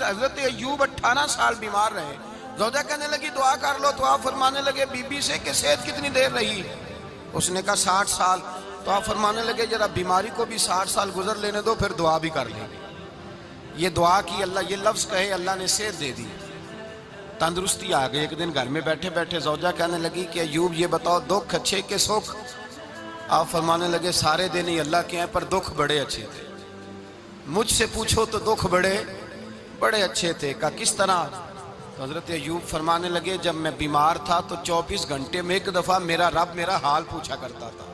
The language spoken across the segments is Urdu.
حضرت ایوب 18 سال بیمار رہے. زوجہ کہنے لگی دعا کر لو تو آپ فرمانے لگے بی بی سے کہ صحت کتنی دیر رہی؟ اس نے کہا 60 سال. تو آپ فرمانے لگے ذرا بیماری کو بھی 60 سال گزر لینے دو پھر دعا بھی کر لیں گے. یہ دعا کی اللہ، یہ لفظ کہے اللہ نے صحت دے دی، تندرستی آ گئی. ایک دن گھر میں بیٹھے بیٹھے زوجہ کہنے لگی کہ ایوب یہ بتاؤ دکھ اچھے کہ سکھ؟ آپ فرمانے لگے سارے دن ہی اللہ کے ہیں پر دکھ بڑے اچھے تھے. مجھ سے پوچھو تو دکھ بڑے اچھے تھے. کہا کس طرح؟ تو حضرت ایوب فرمانے لگے جب میں بیمار تھا تو 24 گھنٹے میں ایک دفعہ میرا رب میرا حال پوچھا کرتا تھا.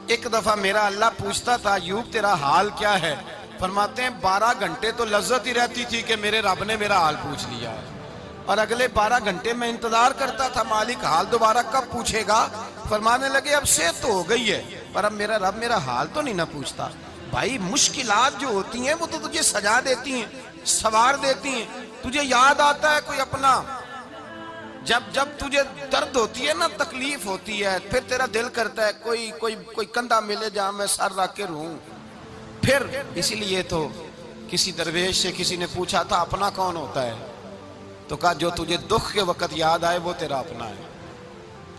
ایک دفعہ میرا اللہ پوچھتا تھا ایوب تیرا حال کیا ہے؟ فرماتے ہیں 12 گھنٹے تو لذت ہی رہتی تھی کہ میرے رب نے میرا حال پوچھ لیا، اور اگلے 12 گھنٹے میں انتظار کرتا تھا مالک حال دوبارہ کب پوچھے گا. فرمانے لگے اب صحت تو ہو گئی ہے پر اب میرا رب میرا حال تو نہیں نہ پوچھتا. بھائی مشکلات جو ہوتی ہیں وہ تو تجھے سجا دیتی ہیں، سوار دیتی ہیں. تجھے یاد آتا ہے کوئی اپنا، جب تجھے درد ہوتی ہے نا، تکلیف ہوتی ہے، پھر تیرا دل کرتا ہے کوئی کندھا ملے جہاں میں سر رکھ کے رہوں. پھر اسی لیے تو کسی درویش سے کسی نے پوچھا تھا اپنا کون ہوتا ہے؟ تو کہا جو تجھے دکھ کے وقت یاد آئے وہ تیرا اپنا ہے.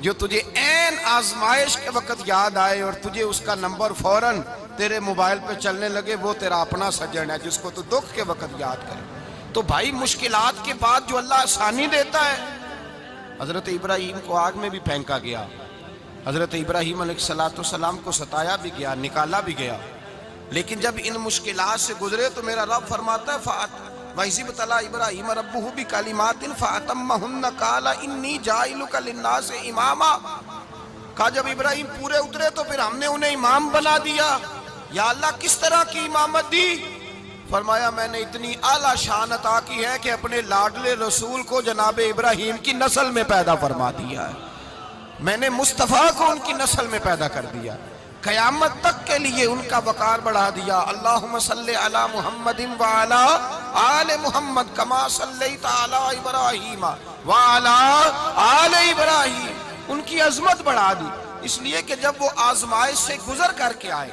جو تجھے عین آزمائش کے وقت یاد آئے اور تجھے اس کا نمبر فوراً تیرے موبائل پہ چلنے لگے وہ تیرا اپنا سجن ہے جس کو تو دکھ کے وقت یاد کرے. تو بھائی مشکلات کے بعد جو اللہ آسانی دیتا ہے. حضرت ابراہیم کو آگ میں بھی پھینکا گیا، حضرت ابراہیم علیہ السلام کو ستایا بھی گیا، نکالا بھی گیا، لیکن جب ان مشکلات سے گزرے تو میرا رب فرماتا ہے وَإِذِ ابْتَلَىٰ إِبْرَاهِيمَ رَبُّهُ بِكَلِمَاتٍ فَأَتَمَّهُنَّ قَالَ إِنِّي جَاعِلُكَ لِلنَّاسِ إِمَامًا. کہا جب ابراہیم پورے اترے تو پھر ہم نے انہیں امام بنا دیا. یا اللہ کس طرح کی امامت دی؟ فرمایا میں نے اتنی اعلیٰ شان عطا کی ہے کہ اپنے لاڈلے رسول کو جناب ابراہیم کی نسل میں پیدا فرما دیا ہے. میں نے مصطفیٰ کو ان کی نسل میں پیدا کر دیا، قیامت تک کے لیے ان کا وقار بڑھا دیا. اللہم صلی علی محمد وعلی آل محمد کما صلیت علی ابراہیم وعلی آل ابراہیم. ان کی عظمت بڑھا دی، اس لیے کہ جب وہ آزمائش سے گزر کر کے آئے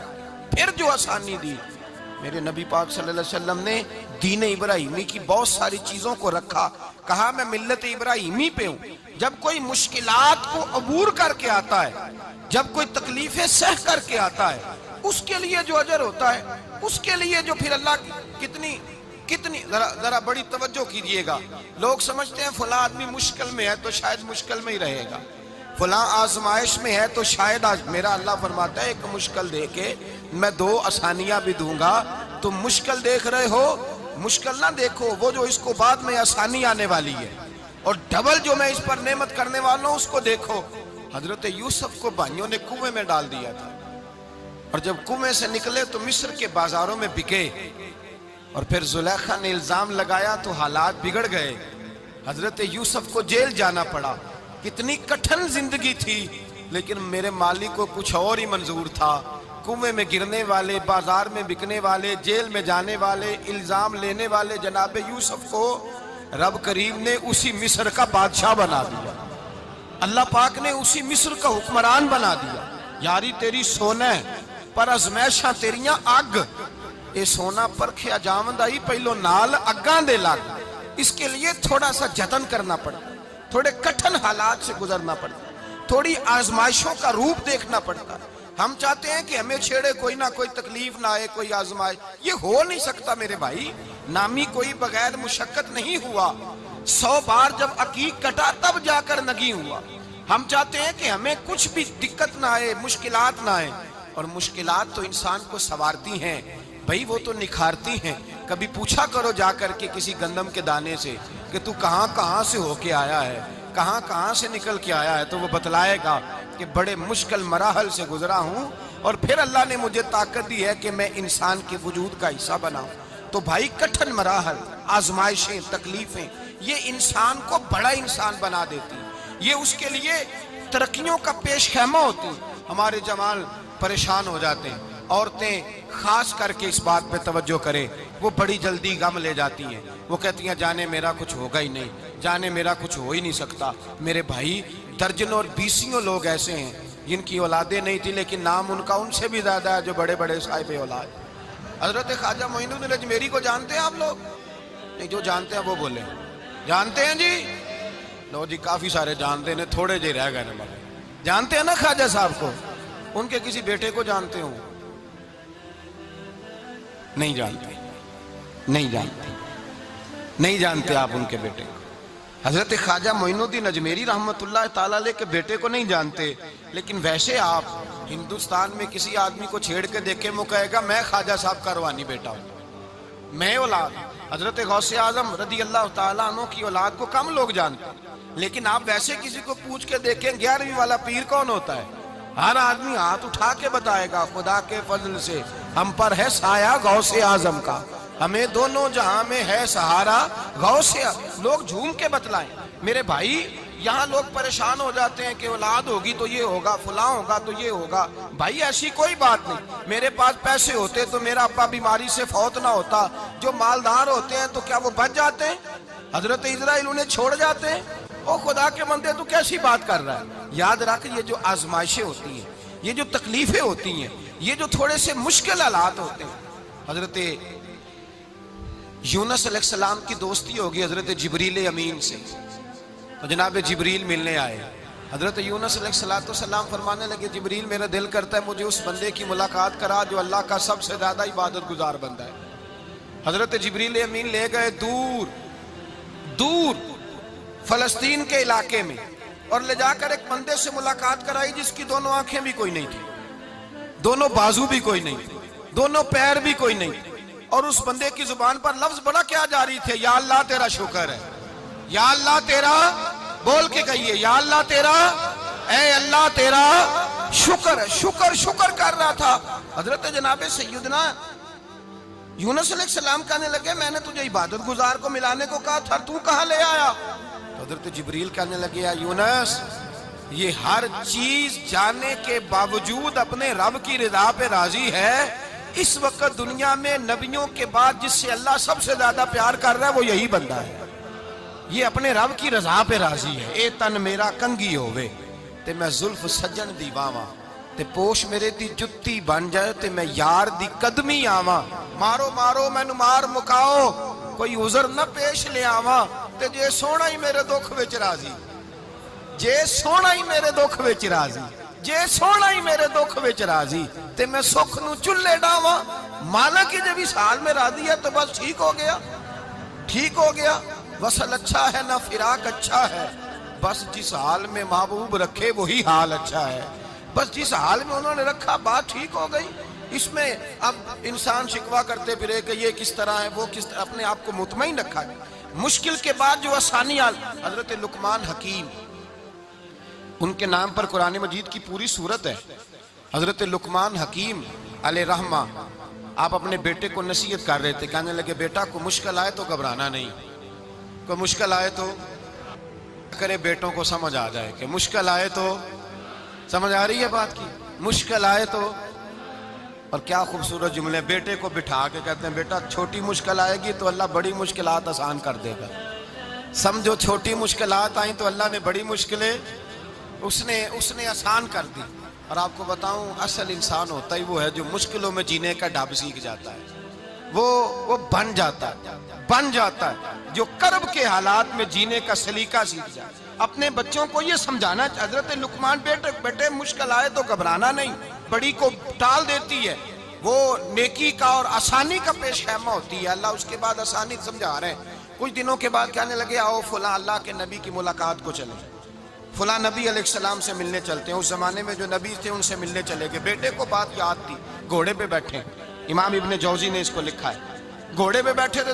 پھر جو آسانی دی. میرے نبی پاک صلی اللہ علیہ وسلم نے دین ابراہیمی کی بہت ساری چیزوں کو رکھا، کہا میں ملت ابراہیمی پہ ہوں. جب کوئی مشکلات کو عبور کر کے آتا ہے، جب کوئی تکلیفیں سہ کر کے آتا ہے، اس کے لیے جو اجر ہوتا ہے، اس کے لیے جو پھر اللہ کتنی ذرا بڑی توجہ کیجئے گا. لوگ سمجھتے ہیں فلاں آدمی مشکل میں ہے تو شاید مشکل میں ہی رہے گا، فلاں آزمائش میں ہے تو شاید میرا اللہ فرماتا ہے ایک مشکل دے کے میں 2 آسانیاں بھی دوں گا. تم مشکل دیکھ رہے ہو، مشکل نہ دیکھو، وہ جو اس کو بعد میں آسانی آنے والی ہے، اور ڈبل جو میں اس پر نعمت کرنے والا ہوں اس کو دیکھو. حضرت یوسف کو بھائیوں نے کنویں میں ڈال دیا تھا، اور جب کنویں سے نکلے تو مصر کے بازاروں میں بکے، اور پھر زلیخا نے الزام لگایا تو حالات بگڑ گئے. حضرت یوسف کو جیل جانا پڑا. کتنی کٹھن زندگی تھی، لیکن میرے مالک کو کچھ اور ہی منظور تھا. کنویں میں گرنے والے، بازار میں بکنے والے، جیل میں جانے والے، الزام لینے والے جناب یوسف کو رب کریم نے اسی مصر کا بادشاہ بنا دیا. اللہ پاک نے اسی مصر کا حکمران بنا دیا. یاری تیری سونا ہے پر ازمیشاں تیریاں اگ، اے سونا پرکھیا جاوند آئی پہلو نال اگاں دے لگ. اس کے لیے تھوڑا سا جتن کرنا پڑتا، تھوڑے کٹھن حالات سے گزرنا پڑتا، تھوڑی آزمائشوں کا روپ دیکھنا پڑتا. ہم چاہتے ہیں کہ ہمیں چھیڑے کوئی نہ کوئی تکلیف نہ آئے، کوئی آزمائش. یہ ہو نہیں سکتا میرے بھائی. نامی کوئی بغیر مشقت نہیں ہوا. 100 بار جب عقیق کٹا تب جا کر نگی ہوا. ہم چاہتے ہیں کہ ہمیں کچھ بھی دقت نہ آئے، مشکلات نہ آئے. اور مشکلات تو انسان کو سنوارتی ہیں بھائی، وہ تو نکھارتی ہیں. کبھی پوچھا کرو جا کر کے کسی گندم کے دانے سے کہ تو کہاں سے ہو کے آیا ہے، کہاں سے نکل کے آیا ہے، تو وہ بتلائے گا کہ بڑے مشکل مراحل سے گزرا ہوں، اور پھر اللہ نے مجھے طاقت دی ہے کہ میں انسان کے وجود کا حصہ بناؤں. تو بھائی کٹھن مراحل، آزمائشیں، تکلیفیں یہ انسان کو بڑا انسان بنا دیتی، یہ اس کے لیے ترقیوں کا پیش خیمہ ہوتی. ہمارے جوان پریشان ہو جاتے ہیں، عورتیں خاص کر کے اس بات پہ توجہ کریں، وہ بڑی جلدی غم لے جاتی ہیں. وہ کہتی ہیں جانے میرا کچھ ہوگا ہی نہیں، جانے میرا کچھ ہو ہی نہیں سکتا. میرے بھائی درجنوں اور بیسیوں لوگ ایسے ہیں جن کی اولادیں نہیں تھی لیکن نام ان کا ان سے بھی زیادہ ہے جو بڑے بڑے صاحب اولاد. حضرت خواجہ معین الدین اجمیری کو جانتے ہیں آپ لوگ؟ نہیں جو جانتے ہیں وہ بولے. جانتے ہیں جی؟ لو جی کافی سارے جانتے ہیں, تھوڑے جی رہ گئے نا. جانتے ہیں نا خواجہ صاحب کو؟ ان کے کسی بیٹے کو جانتے ہوں؟ نہیں جانتے, نہیں جانتے, نہیں جانتے آپ ان کے بیٹے کو. حضرت خواجہ معین الدین اجمیری رحمۃ اللہ تعالی علیہ کے بیٹے کو نہیں جانتے, لیکن ویسے آپ ہندوستان میں کسی آدمی کو چھیڑ کے دیکھیں وہ کہے گا میں خواجہ صاحب کا روحانی بیٹا ہوں, میں اولاد. حضرت غوث اعظم رضی اللہ تعالیٰ عنہ کی اولاد کو کم لوگ جانتے ہیں, لیکن آپ ویسے کسی کو پوچھ کے دیکھیں 11ویں والا پیر کون ہوتا ہے, ہر آدمی ہاتھ اٹھا کے بتائے گا خدا کے فضل سے ہم پر ہے سایہ غوث اعظم کا, ہمیں دونوں جہاں میں ہے سہارا غوث. لوگ جھوم کے بتلائیں. میرے بھائی یہاں لوگ پریشان ہو جاتے ہیں کہ اولاد ہوگی تو یہ ہوگا, فلاں ہوگا تو یہ ہوگا. بھائی ایسی کوئی بات نہیں. میرے پاس پیسے ہوتے تو میرا ابا بیماری سے فوت نہ ہوتا. جو مالدار ہوتے ہیں تو کیا وہ بچ جاتے ہیں؟ حضرت اسرائیل انہیں چھوڑ جاتے ہیں؟ او خدا کے بندے تو کیسی بات کر رہا ہے. یاد رکھ یہ جو آزمائشیں ہوتی ہیں, یہ جو تکلیفیں ہوتی ہیں, یہ جو تھوڑے سے مشکل حالات ہوتے ہیں. حضرت یونس علیہ السلام کی دوستی ہوگی حضرت جبریل امین سے, تو جناب جبریل ملنے آئے. حضرت یونس علیہ السلام فرمانے لگے جبریل میرا دل کرتا ہے مجھے اس بندے کی ملاقات کرا جو اللہ کا سب سے زیادہ عبادت گزار بندہ ہے. حضرت جبریل امین لے گئے دور دور فلسطین کے علاقے میں, اور لے جا کر ایک بندے سے ملاقات کرائی جس کی دونوں آنکھیں بھی کوئی نہیں تھی, دونوں بازو بھی کوئی نہیں تھی, دونوں پیر بھی کوئی نہیں تھی. اور اس بندے کی زبان پر لفظ بڑا کیا جاری تھے, یا اللہ تیرا شکر ہے, یا اللہ تیرا, بول کے کہیے یا اللہ تیرا, اے اللہ تیرا شکر ہے. شکر شکر کر رہا تھا. حضرت جناب سیدنا یونس علیہ السلام کہنے لگے میں نے تجھے عبادت گزار کو ملانے کو کہا تھا, تو کہاں لے آیا؟ تو حضرت جبریل کہنے لگے یا یونس یہ ہر چیز جانے کے باوجود اپنے رب کی رضا پہ راضی ہے. اس وقت دنیا میں نبیوں کے بعد جس سے اللہ سب سے زیادہ پیار کر رہا ہے وہ یہی بندہ ہے. یہ اپنے رب کی رضا پہ راضی ہے. اے تن میرا کنگی ہووے تے میں زلف سجن دی واواں, تے پوش میرے دی جتی بن جائے تے میں یار دی قدمی آواں. مارو مارو مینو مار مکاؤ کوئی عذر نہ پیش لے آواں, تے جے سونا ہی میرے دکھ وچ راضی, جے سونا ہی میرے دکھ وچ راضی, جے سونا ہی میرے دکھ وچ راضی, تے میں سکھ نو چلے ڈاواں. مالک جب اس حال میں راضی ہے تو بس ٹھیک ہو گیا, ٹھیک ہو گیا. وصل اچھا ہے نہ فراق اچھا ہے, بس جس حال میں محبوب رکھے وہی حال اچھا ہے. بس جس حال میں انہوں نے رکھا بات ٹھیک ہو گئی. اس میں اب انسان شکوہ کرتے پھرے کہ یہ کس طرح ہے وہ کس طرح, اپنے آپ کو مطمئن رکھا گیا. مشکل کے بعد جو آسانی حضرت لقمان حکیم, ان کے نام پر قرآن مجید کی پوری سورت ہے. حضرت لقمان حکیم علیہ رحمہ آپ اپنے بیٹے کو نصیحت کر رہے تھے, کہنے لگے بیٹا کو مشکل آئے تو گھبرانا نہیں, کوئی مشکل آئے تو کرے بیٹوں کو سمجھ آ جائے کہ مشکل آئے تو, سمجھ آ رہی ہے بات کی, مشکل آئے تو. اور کیا خوبصورت جملے, بیٹے کو بٹھا کے کہتے ہیں بیٹا چھوٹی مشکل آئے گی تو اللہ بڑی مشکلات آسان کر دے گا. سمجھو چھوٹی مشکلات آئیں تو اللہ نے بڑی مشکلیں اس نے آسان کر دی. اور آپ کو بتاؤں اصل انسان ہوتا ہی وہ ہے جو مشکلوں میں جینے کا ڈھب سیکھ جاتا ہے, وہ بن جاتا ہے, جو کرب کے حالات میں جینے کا سلیقہ سیکھ جاتا ہے. اپنے بچوں کو یہ سمجھانا, حضرت لقمان بیٹے مشکل آئے تو گھبرانا نہیں, بڑی کو ٹال دیتی ہے, وہ نیکی کا اور آسانی کا پیش خیمہ ہوتی ہے. اللہ اس کے بعد آسانی سمجھا رہے ہیں. کچھ دنوں کے بعد کہنے لگے آؤ فلاں اللہ کے نبی کی ملاقات کو چلیں, فلاں نبی علیہ السلام سے ملنے چلتے ہیں. اس زمانے میں جو نبی تھے ان سے ملنے چلے گئے. بیٹے کو بات یاد تھی, گھوڑے پہ بیٹھے, امام ابن جوزی نے اس کو لکھا ہے, گھوڑے پہ بیٹھے تھے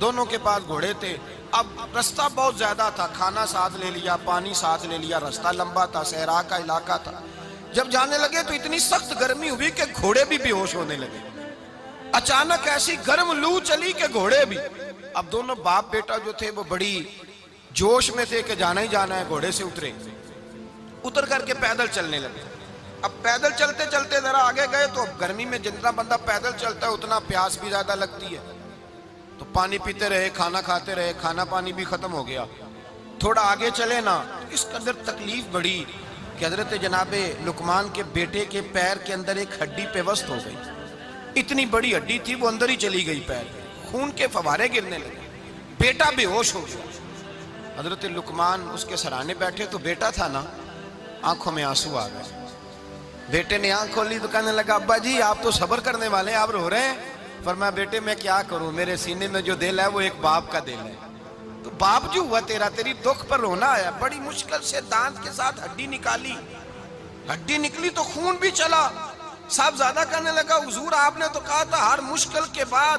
دونوں کے پاس گھوڑے تھے. اب رستہ بہت زیادہ تھا, کھانا ساتھ لے لیا, پانی ساتھ لے لیا, رستہ لمبا تھا, صحرا کا علاقہ تھا. جب جانے لگے تو اتنی سخت گرمی ہوئی کہ گھوڑے بھی بے ہوش ہونے لگے. اچانک ایسی گرم لو چلی کہ گھوڑے بھی. اب دونوں باپ بیٹا جو تھے وہ بڑی جوش میں تھے کہ جانا ہی جانا ہے. گھوڑے سے اتر کر کے پیدل چلنے لگے. اب پیدل چلتے چلتے ذرا آگے گئے تو گرمی میں جتنا بندہ پیدل چلتا ہے اتنا پیاس بھی زیادہ لگتی ہے, تو پانی پیتے رہے, کھانا کھاتے رہے, کھانا پانی بھی ختم ہو گیا. تھوڑا آگے چلے نا, اس قدر تکلیف بڑھی کہ حضرت جناب لقمان کے بیٹے کے پیر کے اندر ایک ہڈی پیوست ہو گئی. اتنی بڑی ہڈی تھی وہ اندر ہی چلی گئی, پیر خون کے فوارے گرنے لگے. بیٹا بے ہوش ہو گیا. حضرت لقمان اس کے سرانے بیٹھے تو بیٹا تھا نا, آنکھوں میں آنسو آ گئے. بیٹے نے آنکھ کھولی تو کہنے لگا ابا جی آپ تو صبر کرنے والے ہیں, آپ رو رہے ہیں. فرمایا بیٹے میں کیا کروں, میرے سینے میں جو دل ہے وہ ایک باپ کا دل ہے. تو باپ جو ہوا تیرا, تیری دکھ پر رونا آیا. بڑی مشکل سے دانت کے ساتھ ہڈی نکالی, ہڈی نکلی تو خون بھی چلا. صاحب زیادہ کہنے لگا حضور آپ نے تو کہا تھا ہر مشکل کے بعد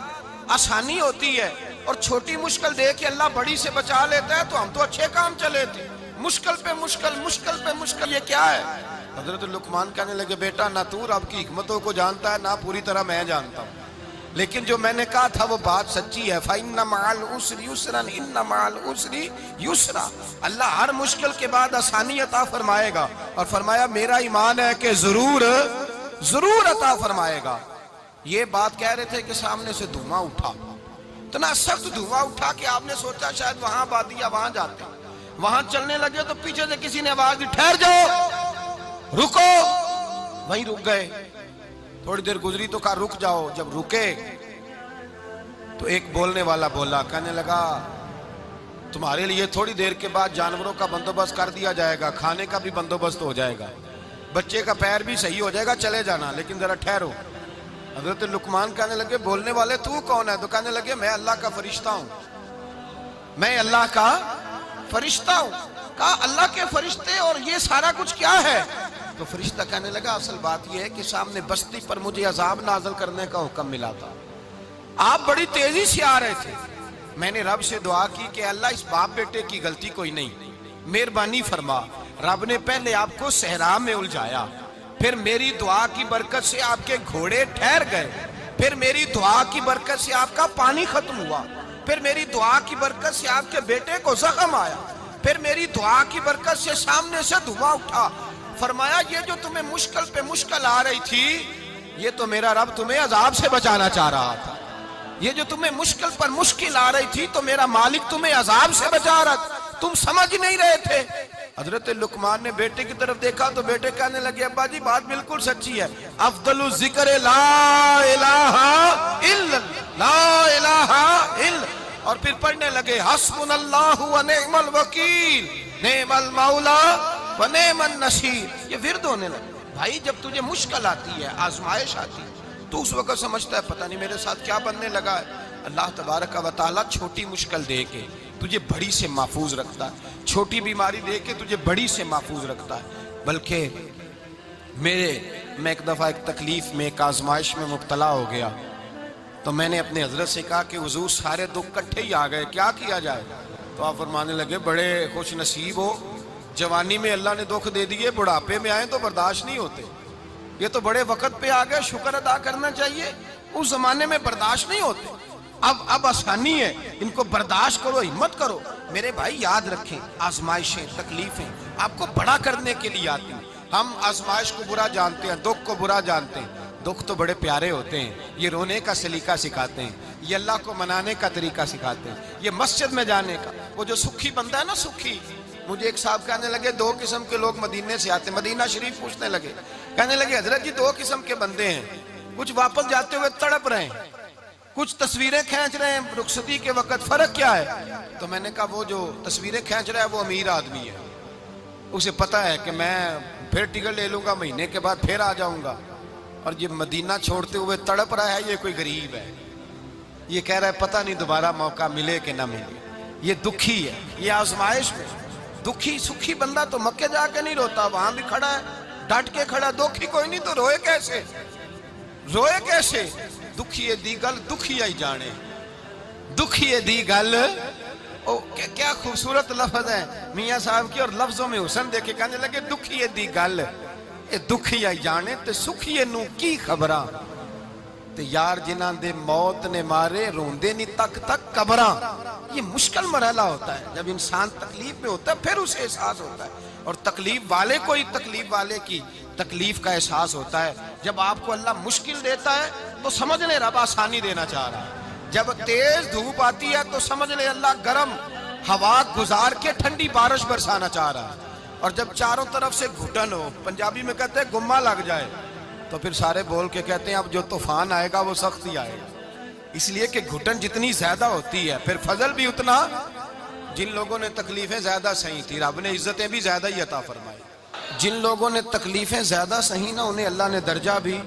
آسانی ہوتی ہے, اور چھوٹی مشکل دے کے اللہ بڑی سے بچا لیتا ہے, تو ہم تو اچھے کام چلے تھے, مشکل پہ مشکل, مشکل پہ مشکل, یہ کیا ہے؟ حضرت لقمان کہنے لگے بیٹا نہ تو رب کی حکمتوں کو جانتا ہے نہ پوری طرح میں جانتا ہوں, لیکن جو میں نے کہا تھا وہ بات سچی ہے. فَإِنَّ مَعَ الْعُسْرِ يُسْرًا إِنَّ مَعَ الْعُسْرِ يُسْرًا. اللہ ہر مشکل کے بعد آسانی عطا فرمائے گا, اور فرمایا میرا ایمان ہے کہ ضرور ضرور عطا فرمائے گا. یہ بات کہہ رہے تھے کہ سامنے سے دھواں اٹھا, اتنا سخت دھواں اٹھا کہ آپ نے سوچا شاید وہاں بادیا وہاں جاتے. وہاں چلنے لگے تو پیچھے سے کسی نے آواز دی ٹھہر جاؤ, رکو. وہیں رک گئے. تھوڑی دیر گزری تو کہا رک جاؤ. جب رکے تو ایک بولنے والا بولا, کہنے لگا تمہارے لیے تھوڑی دیر کے بعد جانوروں کا بندوبست کر دیا جائے گا, کھانے کا بھی بندوبست ہو جائے گا, بچے کا پیر بھی صحیح ہو جائے گا, چلے جانا, لیکن ذرا ٹھہرو. حضرت لقمان کہنے لگے بولنے والے تو کون ہے؟ تو کہنے لگے میں اللہ کا فرشتہ ہوں, میں اللہ کا فرشتہ ہوں. کہا اللہ کے فرشتے اور یہ سارا کچھ کیا ہے؟ تو فرشتہ کہنے لگا اصل بات یہ ہے کہ سامنے بستی پر مجھے عذاب نازل کرنے کا حکم ملا تھا, آپ بڑی تیزی سے آ رہے تھے. میں نے رب سے دعا کی کہ اللہ اس باپ بیٹے کی غلطی کوئی نہیں, مہربانی فرما. رب نے پہلے آپ کو صحرا میں الجھایا, پھر میری دعا کی برکت سے آپ کے گھوڑے ٹھہر گئے, پھر میری دعا کی برکت سے آپ کا پانی ختم ہوا, پھر میری دعا کی برکت سے آپ کے بیٹے کو زخم آیا, پھر میری دعا کی برکت سے سامنے سے دھواں اٹھا. فرمایا یہ جو تمہیں مشکل پہ مشکل آ رہی تھی, یہ تو میرا رب تمہیں عذاب سے بچانا چاہ رہا تھا. یہ جو تمہیں مشکل پر مشکل آ رہی تھی تو میرا مالک تمہیں عذاب سے بچا رہا تھا, تم سمجھ نہیں رہے تھے. حضرت لقمان نے بیٹے کی طرف دیکھا تو بیٹے کہنے لگے ابا جی بات بالکل سچی ہے, افضل الذکر لا الہ الا لا الہ الا, اور پھر پڑھنے لگے حسبنا اللہ و نعم الوکیل نعم المولا و نعم النصیر. یہ ورد ہونے لگے. بھائی جب تجھے مشکل آتی ہے, آزمائش آتی ہے, تو اس وقت سمجھتا ہے پتہ نہیں میرے ساتھ کیا بننے لگا ہے. اللہ تبارک و تعالیٰ چھوٹی مشکل دے کے تجھے بڑی سے محفوظ رکھتا ہے, چھوٹی بیماری دے کے تجھے بڑی سے محفوظ رکھتا ہے. بلکہ میں ایک دفعہ ایک تکلیف میں, ایک آزمائش میں مبتلا ہو گیا, تو میں نے اپنے حضرت سے کہا کہ حضور سارے دکھ کٹھے ہی آ گئے, کیا کیا جائے؟ تو آپ فرمانے لگے بڑے خوش نصیب ہو, جوانی میں اللہ نے دکھ دے دیے, بڑھاپے میں آئے تو برداشت نہیں ہوتے. یہ تو بڑے وقت پہ آ گئے, شکر ادا کرنا چاہیے. اس زمانے میں برداشت نہیں ہوتے, اب آسانی ہے, ان کو برداشت کرو, ہمت کرو. میرے بھائی یاد رکھیں آزمائشیں تکلیفیں آپ کو بڑا کرنے کے لیے آتی ہیں. ہم آزمائش کو برا جانتے ہیں, دکھ کو برا جانتے ہیں. دکھ تو بڑے پیارے ہوتے ہیں, یہ رونے کا سلیقہ سکھاتے ہیں, یہ اللہ کو منانے کا طریقہ سکھاتے ہیں, یہ مسجد میں جانے کا. وہ جو سکھی بندہ ہے نا, سکھی, مجھے ایک صاحب کہنے لگے دو قسم کے لوگ مدینے سے آتے ہیں, مدینہ شریف پوچھنے لگے, کہنے لگے حضرت جی دو قسم کے بندے ہیں, کچھ واپس جاتے ہوئے تڑپ رہے ہیں, کچھ تصویریں کھینچ رہے ہیں رخصتی کے وقت, فرق کیا ہے؟ تو میں نے کہا وہ جو تصویریں کھینچ رہا ہے وہ امیر آدمی ہے, اسے پتا ہے کہ میں پھر ٹکٹ لے لوں گا, مہینے کے بعد پھر آ جاؤں گا. اور یہ مدینہ چھوڑتے ہوئے تڑپ رہا ہے, یہ کوئی غریب ہے, یہ کہہ رہا ہے پتہ نہیں دوبارہ موقع ملے کہ نہ ملے. یہ دکھی ہے, یہ آزمائش میں دکھی. سکھی بندہ تو مکے جا کے نہیں روتا, وہاں بھی کھڑا ہے ڈٹ کے کھڑا. دکھی کوئی نہیں تو روئے کیسے, روئے کیسے؟ دکھیے دی گل دکھیا ہی جانے, دکھیے دی گل. کیا خوبصورت لفظ ہے میاں صاحب کی, اور لفظوں میں حسن دیکھے. کہنے لگے دکھیے دی گل دکھیا ہی جانے, تے سکھیے نو کی خبراں, تے یار جنہاں دے موت نے مارے روندے نہیں تک تک قبراں. یہ مشکل مرحلہ ہوتا ہے, جب انسان تکلیف میں ہوتا ہے پھر اسے احساس ہوتا ہے. اور تکلیف والے کو ہی تکلیف والے کی تکلیف کا احساس ہوتا ہے. جب آپ کو اللہ مشکل دیتا ہے تو سمجھ لیں رب آسانی دینا چاہ رہا ہے. جب تیز دھوپ آتی ہے تو سمجھ لیں اللہ گرم ہوا گزار کے ٹھنڈی بارش برسانا چاہ رہا ہے. اور جب چاروں طرف سے گھٹن ہو, پنجابی میں کہتے ہیں گمہ لگ جائے, تو پھر سارے بول کے کہتے ہیں اب جو طوفان آئے گا وہ سخت ہی آئے گا. اس لیے کہ گھٹن جتنی زیادہ ہوتی ہے پھر فضل بھی اتنا. جن لوگوں نے تکلیفیں زیادہ سہی تھی رب نے عزتیں بھی زیادہ ہی عطا فرمائی. جن لوگوں نے تکلیفیں زیادہ سہی نا انہیں اللہ نے درجہ بھی.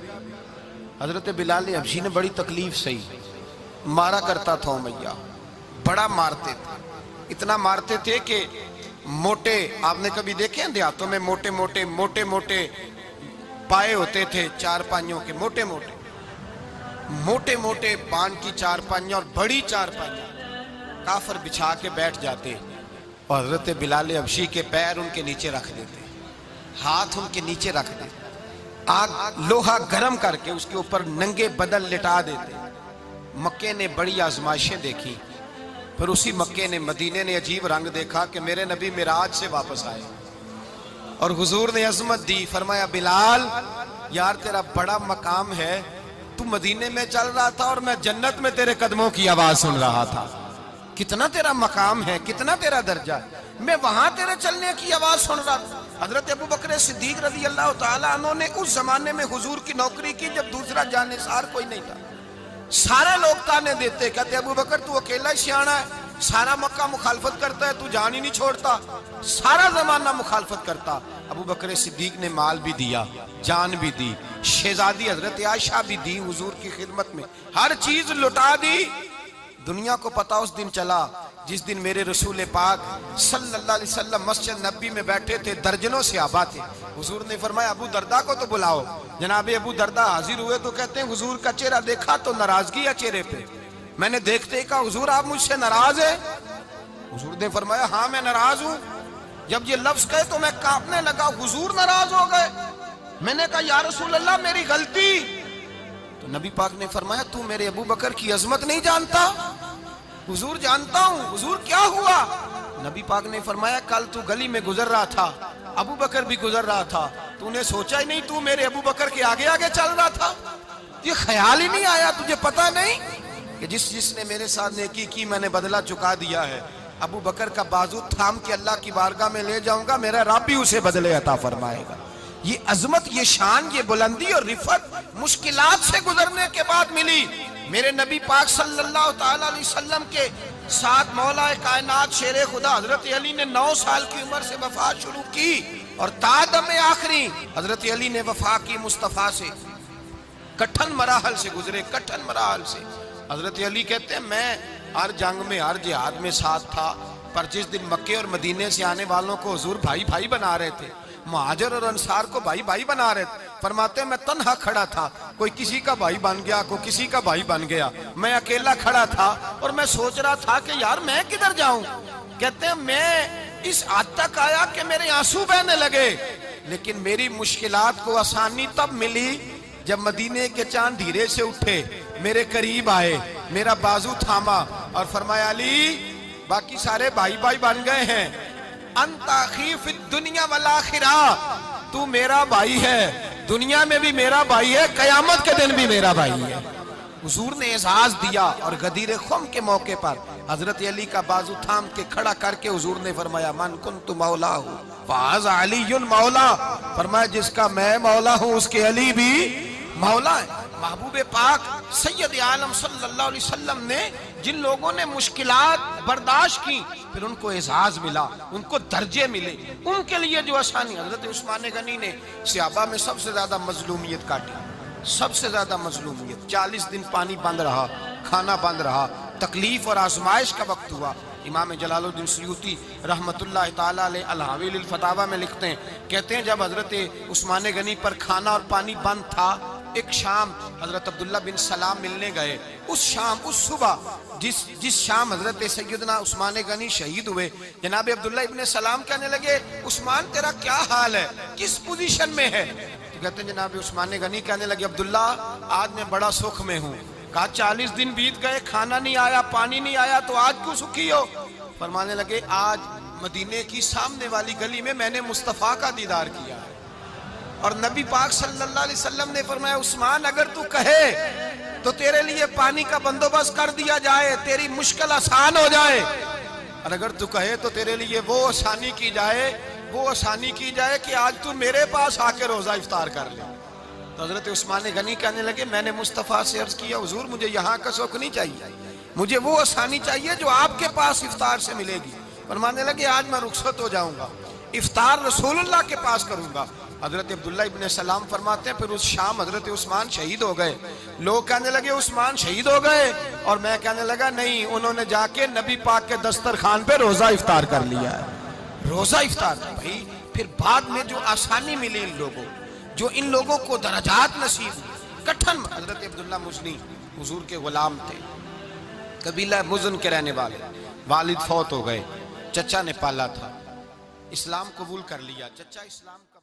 حضرت بلال حبشی نے بڑی تکلیف سہی, مارا کرتا تھا امیہ, بڑا مارتے تھے, اتنا مارتے تھے کہ موٹے, آپ نے کبھی دیکھے ہیں دیہاتوں میں موٹے موٹے پائے ہوتے تھے چار پائیوں کے, موٹے موٹے پان کی چار پائیاں اور بڑی چار پائیاں کافر بچھا کے بیٹھ جاتے اور حضرت بلال حبشی کے پیر ان کے نیچے رکھ دیتے, ہاتھ ان کے نیچے رکھ دیتے, آگ لوہا گرم کر کے اس کے اوپر ننگے بدن لٹا دیتے. مکے نے بڑی آزمائشیں دیکھی, پھر اسی مکے نے مدینے نے عجیب رنگ دیکھا کہ میرے نبی معراج سے واپس آئے اور حضور نے عظمت دی. فرمایا بلال یار تیرا بڑا مقام ہے, تو مدینے میں چل رہا تھا اور میں جنت میں تیرے قدموں کی آواز سن رہا تھا. کتنا تیرا مقام ہے, کتنا تیرا درجہ ہے, میں وہاں تیرے چلنے کی آواز سن رہا تھا. حضرت ابو بکر صدیق رضی اللہ تعالیٰ عنہ نے اس زمانے میں حضور کی نوکری کی جب دوسرا جانثار کوئی نہیں تھا. سارے لوگ تانے دیتے, کہتے ابو بکر تو اکیلا ہی سیانا ہے, سارا مکہ مخالفت کرتا ہے, تو جان ہی نہیں چھوڑتا, سارا زمانہ مخالفت کرتا. ابو بکر صدیق نے مال بھی دیا, جان بھی دی, شہزادی حضرت عائشہ بھی دی, حضور کی خدمت میں ہر چیز لٹا دی. دنیا کو پتا اس دن چلا جس دن میرے رسول پاک صلی اللہ علیہ وسلم مسجد نبی میں بیٹھے تھے, درجنوں صحابہ تھے. حضور نے فرمایا ابو دردہ کو تو بلاؤ. جناب ابو دردہ حاضر ہوئے تو کہتے ہیں حضور کا چہرہ دیکھا تو ناراضگی ہے چہرے پہ. میں نے دیکھتے ہی کہا حضور آپ مجھ سے ناراض ہیں؟ حضور نے فرمایا ہاں میں ناراض ہوں. جب یہ لفظ کہے تو میں کانپنے لگا, حضور ناراض ہو گئے. میں نے کہا یا رسول اللہ میری غلطی. تو نبی پاک نے فرمایا تو میرے ابو بکر کی عظمت نہیں جانتا؟ حضور جانتا ہوں. حضور کیا ہوا؟ نبی پاک نے فرمایا کل تو گلی میں گزر رہا تھا, ابو بکر بھی گزر رہا تھا, تو نے سوچا ہی نہیں تو میرے ابو بکر کے آگے آگے چل رہا تھا؟ یہ خیال ہی نہیں آیا, تجھے پتا نہیں کہ جس نے میرے ساتھ نیکی کی میں نے بدلہ چکا دیا ہے. ابو بکر کا بازو تھام کے اللہ کی بارگاہ میں لے جاؤں گا, میرا رب بھی اسے بدلے عطا فرمائے گا. یہ عظمت, یہ شان, یہ بلندی اور رفعت مشکلات سے گزرنے کے بعد ملی. میرے نبی پاک صلی اللہ تعالیٰ علیہ وسلم کے ساتھ مولا کائنات شیر خدا حضرت علی نے 9 سال کی عمر سے وفات شروع کی اور تا دم آخری حضرت علی نے وفا کی مصطفیٰ سے. کٹھن مراحل سے گزرے, کٹھن مراحل سے. حضرت علی کہتے ہیں میں ہر جنگ میں ہر جہاد میں ساتھ تھا, پر جس دن مکے اور مدینے سے آنے والوں کو حضور بھائی بھائی بنا رہے تھے, مہاجر اور انصار کو بھائی بھائی بنا رہے تھے, فرماتے ہیں میں تنہا کھڑا تھا, کوئی کسی کا بھائی بن گیا, کوئی کسی کا بھائی بن گیا, میں اکیلا کھڑا تھا اور میں سوچ رہا تھا کہ یار میں کدھر جاؤں. کہتے ہیں میں اس حد تک آیا کہ میرے آنسو بہنے لگے, لیکن میری مشکلات کو آسانی تب ملی جب مدینے کے چاند دھیرے سے اٹھے, میرے قریب آئے, میرا بازو تھاما اور فرمایا علی باقی سارے بھائی بھائی بن گئے ہیں, انت اخی فی الدنیا والآخرہ, تو میرا بھائی ہے, دنیا میں بھی میرا بھائی ہے, قیامت کے دن بھی میرا بھائی ہے. حضور نے اعزاز دیا اور غدیر خم کے موقع پر حضرت علی کا بازو تھام کے کھڑا کر کے حضور نے فرمایا من کنت مولا ہوں فہذا علی مولا, فرمایا جس کا میں مولا ہوں اس کے علی بھی مولا ہے. محبوب پاک سید عالم صلی اللہ علیہ وسلم نے جن لوگوں نے مشکلات برداشت کی پھر ان کو اعزاز ملا, ان کو درجے ملے, ان کے لیے جو آسانی. حضرت عثمان غنی نے صحابہ میں سب سے زیادہ مظلومیت کاٹی, سب سے زیادہ مظلومیت. 40 دن پانی بند رہا, کھانا بند رہا, تکلیف اور آزمائش کا وقت ہوا. امام جلال الدین سیوطی رحمت اللہ تعالیٰ علیہ الحاویل الفتاوی میں لکھتے ہیں, کہتے ہیں جب حضرت عثمان غنی پر کھانا اور پانی بند تھا, ایک شام حضرت عبداللہ بن سلام ملنے گئے. اس شام, اس صبح جس شام حضرت سیدنا عثمان غنی شہید ہوئے, جناب عبداللہ ابن سلام کہنے لگے عثمان تیرا کیا حال ہے, کس پوزیشن میں ہے؟ تو کہتے ہیں جناب عثمان غنی کہنے لگے عبداللہ آج میں بڑا سکھ میں ہوں. کہا 40 دن بیت گئے, کھانا نہیں آیا, پانی نہیں آیا, تو آج کیوں سکھی ہو؟ فرمانے لگے آج مدینے کی سامنے والی گلی میں نے مصطفیٰ کا دیدار کیا ہے, اور نبی پاک صلی اللہ علیہ وسلم نے فرمایا عثمان اگر تو کہے تو تیرے لیے پانی کا بندوبست کر دیا جائے, تیری مشکل آسان ہو جائے, اور اگر تو کہے تو تیرے لیے وہ آسانی کی جائے کہ آج تو میرے پاس آ کے روزہ افطار کر لے. تو تو حضرت عثمان غنی کہنے لگے میں نے مصطفیٰ سے عرض کیا حضور مجھے یہاں کا سوکھ نہیں چاہیے، مجھے وہ آسانی چاہیے جو آپ کے پاس افطار سے ملے گی۔ فرمانے لگے آج میں رخصت ہو جاؤں گا، افطار رسول اللہ کے پاس کروں گا۔ حضرت عبداللہ ابن سلام فرماتے ہیں پھر اس شام حضرت عثمان شہید ہو گئے۔ لوگ کہنے لگے عثمان شہید ہو گئے، اور میں کہنے لگا نہیں، انہوں نے جا کے نبی پاک کے دسترخوان پہ روزہ افطار کر لیا ہے۔ روزہ افطار بھائی، پھر بعد میں جو آسانی ملی ان لوگوں، جو ان لوگوں کو درجات نصیب ہوئی، کٹھن۔ حضرت عبداللہ مزنی حضور کے غلام تھے، قبیلہ مزن کے رہنے والے، والد فوت ہو گئے، چچا نے پالا تھا، اسلام قبول کر لیا، چچا اسلام کا